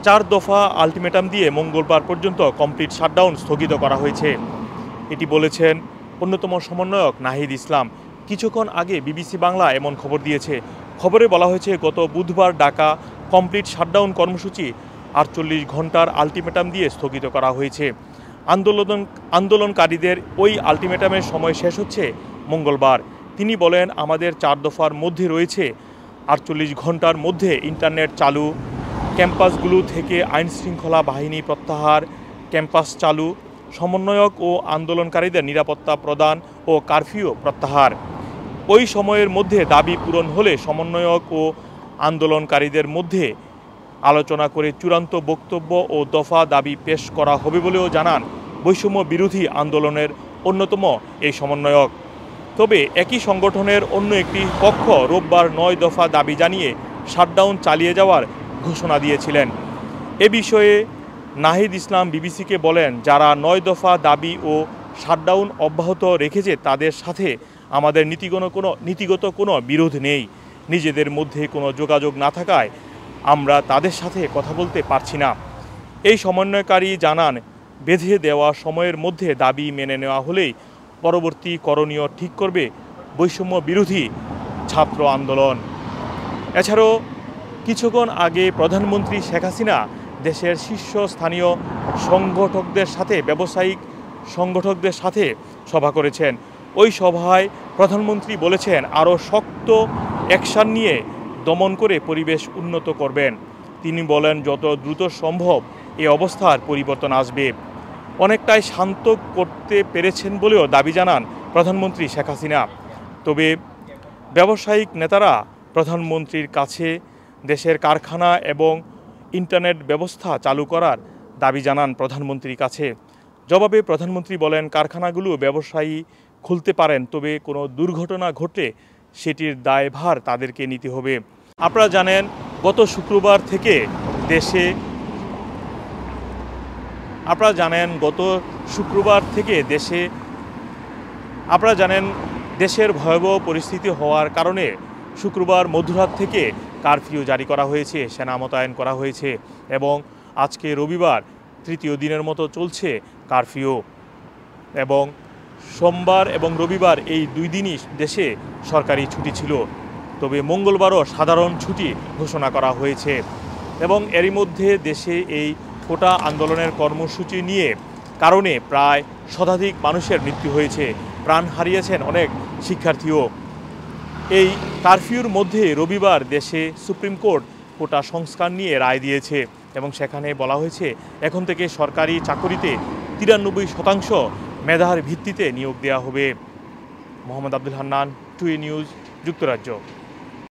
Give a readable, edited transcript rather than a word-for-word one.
4 দফা আলটিমেটাম দিয়ে মঙ্গলবার পর্যন্ত কমপ্লিট শাটডাউন স্থগিত করা হয়েছে। এটি বলেছেন অন্যতম সমন্বয়ক নাহিদ ইসলাম। কিছুক্ষণ আগে বিবিসি বাংলা এমন খবর দিয়েছে। খবরে বলা হয়েছে গত বুধবার ডাকা কমপ্লিট শাটডাউন কর্মসূচি 48 ঘন্টার আলটিমেটাম দিয়ে স্থগিত করা হয়েছে। আন্দোলনকারীদের ওই আলটিমেটামের সময় শেষ হচ্ছে মঙ্গলবার। তিনি বলেন, আমাদের 4 দফার মধ্যে রয়েছে 48 ঘন্টার মধ্যে ইন্টারনেট চালু, ক্যাম্পাসগুলো থেকে আইনশৃঙ্খলা বাহিনী প্রত্যাহার, ক্যাম্পাস চালু, সমন্বয়ক ও আন্দোলনকারীদের নিরাপত্তা প্রদান ও কারফিউ প্রত্যাহার। ওই সময়ের মধ্যে দাবি পূরণ হলে সমন্বয়ক ও আন্দোলনকারীদের মধ্যে আলোচনা করে চূড়ান্ত বক্তব্য ও দফা দাবি পেশ করা হবে বলেও জানান বৈষম্য বিরোধী আন্দোলনের অন্যতম এই সমন্বয়ক। তবে একই সংগঠনের অন্য একটি পক্ষ রোববার 9 দফা দাবি জানিয়ে শাটডাউন চালিয়ে যাওয়ার ঘোষণা দিয়েছিলেন। এ বিষয়ে নাহিদ ইসলাম বিবিসিকে বলেন, যারা 9 দফা দাবি ও শাটডাউন অব্যাহত রেখেছে তাদের সাথে আমাদের নীতিগত কোনো বিরোধ নেই। নিজেদের মধ্যে কোনো যোগাযোগ না থাকায় আমরা তাদের সাথে কথা বলতে পারছি না। এই সমন্বয়কারী জানান, বেঁধে দেওয়া সময়ের মধ্যে দাবি মেনে নেওয়া হলেই পরবর্তী করণীয় ঠিক করবে বৈষম্য বিরোধী ছাত্র আন্দোলন। এছাড়াও কিছুক্ষণ আগে প্রধানমন্ত্রী শেখ হাসিনা দেশের শীর্ষস্থানীয় ব্যবসায়িক সংগঠকদের সাথে সভা করেছেন। ওই সভায় প্রধানমন্ত্রী বলেছেন, আরও শক্ত অ্যাকশন নিয়ে দমন করে পরিবেশ উন্নত করবেন। তিনি বলেন, যত দ্রুত সম্ভব এই অবস্থার পরিবর্তন আসবে। অনেকটাই শান্ত করতে পেরেছেন বলেও দাবি জানান প্রধানমন্ত্রী শেখ হাসিনা। তবে ব্যবসায়িক নেতারা প্রধানমন্ত্রীর কাছে দেশের কারখানা এবং ইন্টারনেট ব্যবস্থা চালু করার দাবি জানান প্রধানমন্ত্রীর কাছে। জবাবে প্রধানমন্ত্রী বলেন, কারখানাগুলো ব্যবসায়ী খুলতে পারেন, তবে কোনো দুর্ঘটনা ঘটলে সেটির দায়ভার তাদেরকে নিতে হবে। আপনারা জানেন গত শুক্রবার থেকে দেশের ভয়াবহ পরিস্থিতি হওয়ার কারণে শুক্রবার মধ্যরাত থেকে কারফিউ জারি করা হয়েছে, সেনা মোতায়েন করা হয়েছে এবং আজকে রবিবার তৃতীয় দিনের মতো চলছে কারফিউ। এবং সোমবার এবং রবিবার এই 2 দিনই দেশে সরকারি ছুটি ছিল। তবে মঙ্গলবারও সাধারণ ছুটি ঘোষণা করা হয়েছে এবং এরই মধ্যে দেশে এই কোটা আন্দোলনের কর্মসূচি নিয়ে কারণে প্রায় শতাধিক মানুষের মৃত্যু হয়েছে, প্রাণ হারিয়েছেন অনেক শিক্ষার্থীও। এই কারফিউর মধ্যে রবিবার দেশে সুপ্রিম কোর্ট কোটা সংস্কার নিয়ে রায় দিয়েছে এবং সেখানে বলা হয়েছে এখন থেকে সরকারি চাকরিতে 93% মেধার ভিত্তিতে নিয়োগ দেওয়া হবে। মোহাম্মদ আব্দুল হান্নান, টুই নিউজ, যুক্তরাজ্য।